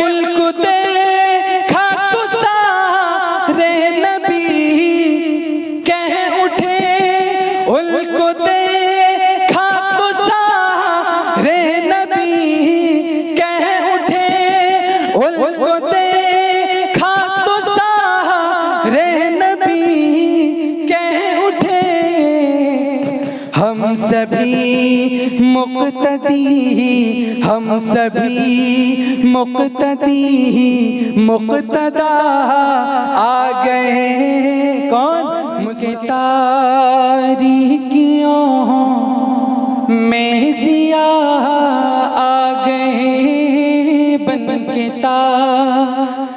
उनको देखा तो सारे नबी कह उठे, उनको देखा तो सारे नबी कह उठे, उनको देखा तो सारे नबी कह उठे। हम सभी मुक़्तदी, हम सभी मुक़्तदी मुक़्तदा आ गए। कौन? मुस्तारीकियों में ज़िया आ गए, बन के तारीकियों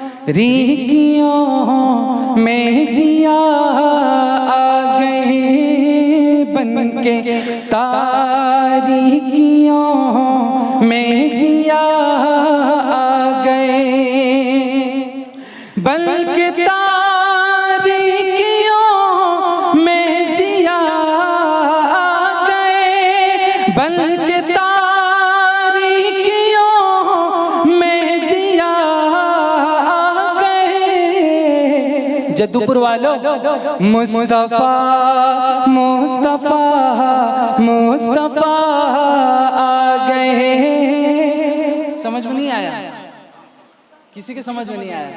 में ज़िया आ गए, बन के तारीकियों में ज़िया आ गए, बल्कि तारीकियों में ज़िया आ गए, बल्कि तारीकियों में ज़िया आ गए। जद्दूपुर वालों, मुस्तफ़ा मुस्तफ़ा मुस्तफ़ा आ गए। समझ में नहीं आया? किसी के समझ में नहीं आया?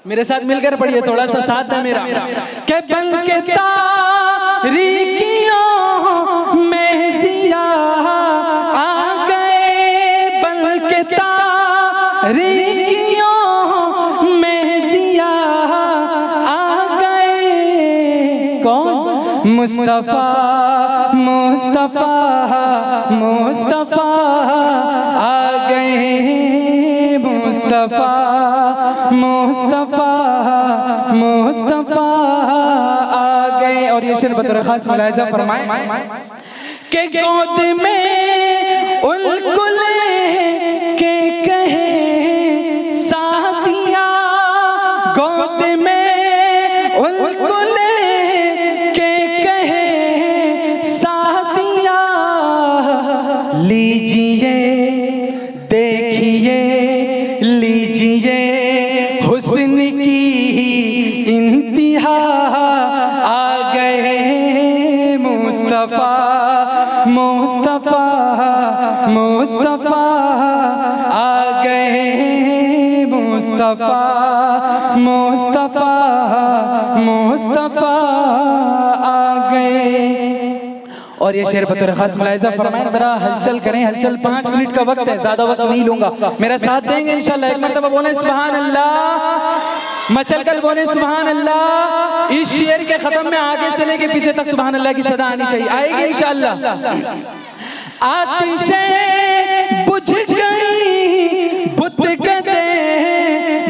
मेरे साथ मिलकर पढ़िए, थोड़ा सा साथ है मेरा। के बल्कि तारीकियों में ज़िया आ गए, बल्कि तारीकियों में ज़िया आ गए। कौन? मुस्तफ़ा मुस्तफ़ा मुस्तफ़ा आ गए, मुस्तफ़ा मुस्तफ़ा मुस्तफ़ा आ गए। और ये शेर बतौर खास मुलाहिज़ा फरमाएं के गोद में उनको लेके कहे सादिया, गोद में उनको लेके कहे सादिया, लीजिए देखिए लीजिए हुस्न की इंतिहा आ गए। मुस्तफ़ा मुस्तफ़ा मुस्तफ़ा आ गए, मुस्तफ़ा मुस्तफ़ा मुस्तफ़ा आ गए। और ये शेर बतौर खास मुलाहिज़ा फरमाएं, जरा हलचल करें, हलचल 5 मिनट का वक्त है, ज्यादा वक्त नहीं लूंगा। मेरा साथ देंगे इंशाल्लाह। एक मरतबा बोले सुभान अल्लाह, मचल कर बोले सुभान अल्लाह। इस शेर के खत्म में आगे से लेके पीछे तक सुभान अल्लाह की सदा आनी चाहिए, आएगी इंशाल्लाह। आतिशें बुझ गई, बुत गदे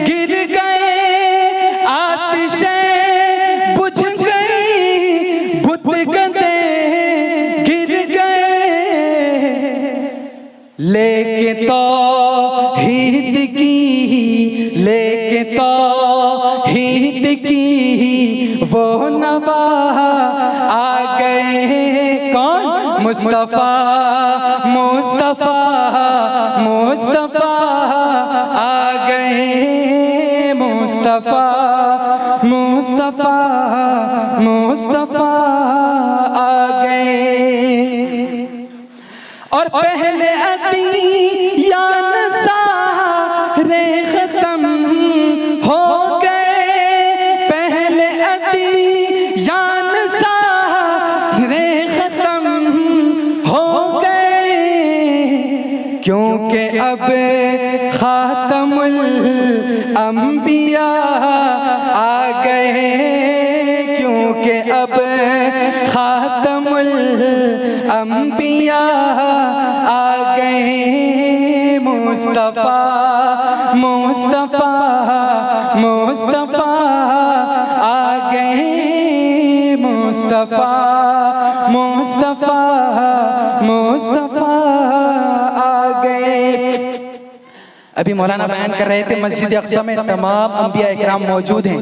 गिर गए, आतिशें बुझ गई, बुत गदे लेके तौहीद की, लेके तौहीद की वो नवा आ गए। कौन? मुस्तफ़ा मुस्तफ़ा मुस्तफ़ा आ गए, मुस्तफ़ा मुस्तफ़ा मुस्तफ़ा आ गए। और पहले अदीयान सारे खत्म हो गए, पहले अदीयान सारे खत्म हो गए, क्योंकि अब खातमुल अंबिया आ गए, क्योंकि अब खातमुल अंबिया आ गए। मुस्तफ़ा मुस्तफ़ा मुस्तफ़ा आ गए, मुस्तफ़ा मुस्तफ़ा मुस्तफ़ा आ गए। अभी मौलाना बयान कर रहे थे मस्जिद अक्सा में तमाम अंबिया इकराम मौजूद हैं।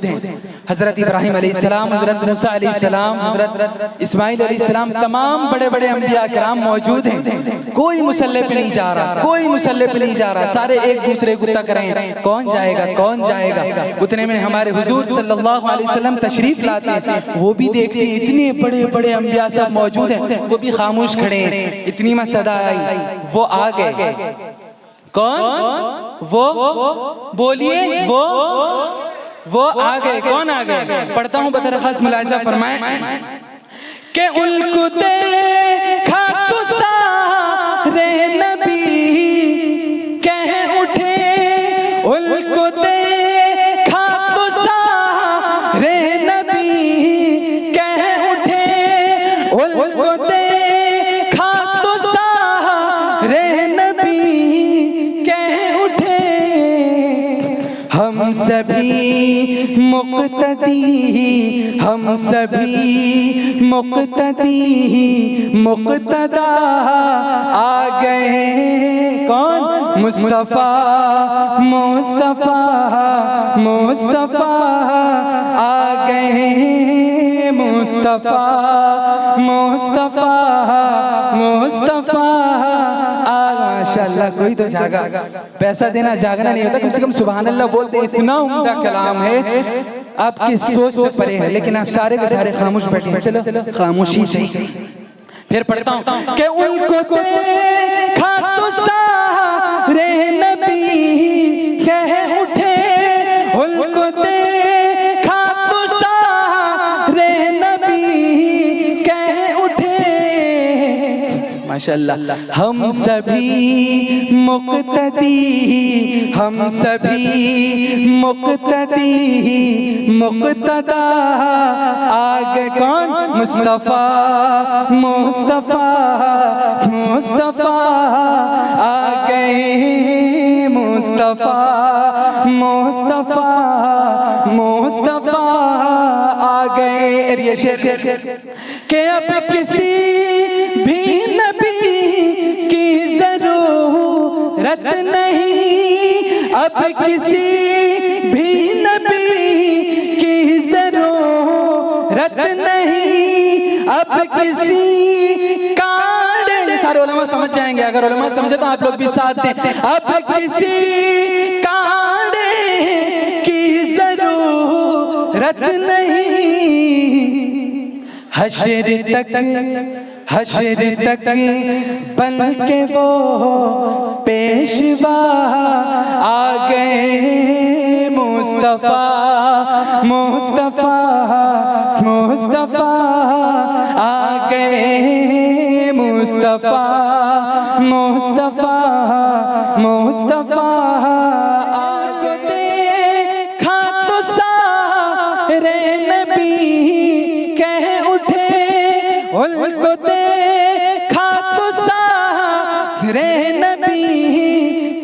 हज़रत इब्राहीम अलैहिस्सलाम, हज़रत मूसा अलैहिस्सलाम, हज़रत इस्माइल अलैहिस्सलाम, तमाम बड़े बड़े अंबिया इकराम मौजूद हैं। कोई मुसल्ले पे नहीं जा रहा, कोई मुसल्ले पे नहीं जा रहा, सारे एक दूसरे को तक रहे हैं कौन जाएगा कौन जाएगा। उतने में हमारे हुजूर सल्लल्लाहु अलैहि वसल्लम तशरीफ लाते हैं, वो भी देखते हैं इतने बड़े बड़े अंबिया सब मौजूद हैं, वो भी खामोश खड़े हैं। इतनी में सदा आई, वो आ गए। कौन? वो बोलिए, वो आ गए। कौन आ गए? पढ़ता हूँ बतरखास मुलाहिजा फरमाएं कि उनको देखा तो सारे नबी कह उठे, उनको देखा तो सारे नबी कह उठे, उनको देखा तो सारे नबी कह उठे। हम सभी मुक़्तदी, हम सभी मुक़्तदी मुक़्तदा आ गए। कौन? मुस्तफ़ा मुस्तफ़ा मुस्तफ़ा आ गए। मुस्तफ़ा मुस्तफ़ा मुस्तफ़ा माशाअल्लाह। कोई तो जागा, पैसा देना जागना नहीं होता, कम से कम सुभान अल्लाह बोलते। इतना उम्दा कलाम है, आपकी सोच से परे है, लेकिन आप सारे के सारे खामोश बैठे हैं। चलो खामोशी से फिर पढ़ता हूँ कि उनको देखा तो सारे नबी कह उठे, उनको देखा तो सारे नबी कह उठे। माशाअल्लाह। हम सभी मुक़्तदी, हम सभी मुक़्तदी मुक़्तदा आ गए। कौन? मुस्तफ़ा मुस्तफ़ा मुस्तफ़ा आ गए। मुस्तफ़ा मुस्तफ़ा मुस्तफ़ा आ गए। ये शेर के अब किसी भी नबी की ज़रूरत नहीं, अब किसी भी नबी की ज़रूरत नहीं, अब किसी कांडे। सारे उलमा समझ जाएंगे, अगर उलमा समझे तो आप लोग भी साथ दें। अब किसी कांडे की ज़रूरत नहीं, हश्र तक बन के वो पेशवा आ गए। मुस्तफ़ा मुस्तफ़ा मुस्तफ़ा आ गए। मुस्तफ़ा मुस्तफ़ा मुस्तफ़ा आ गए। देखा तो सारे नबी कह उठे, उनको देखा तो सारे नबी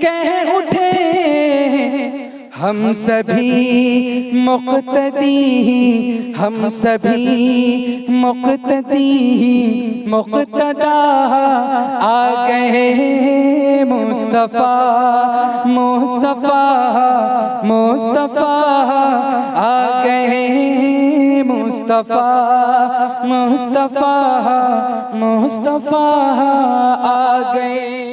कह उठे। हम सभी मुक़्तदी, हम सभी मुक़्तदी मुक़्तदा आ गए। मुस्तफ़ा मुस्तफ़ा मुस्तफ़ा आ गए। मुस्तफ़ा मुस्तफ़ा मुस्तफ़ा आ गए।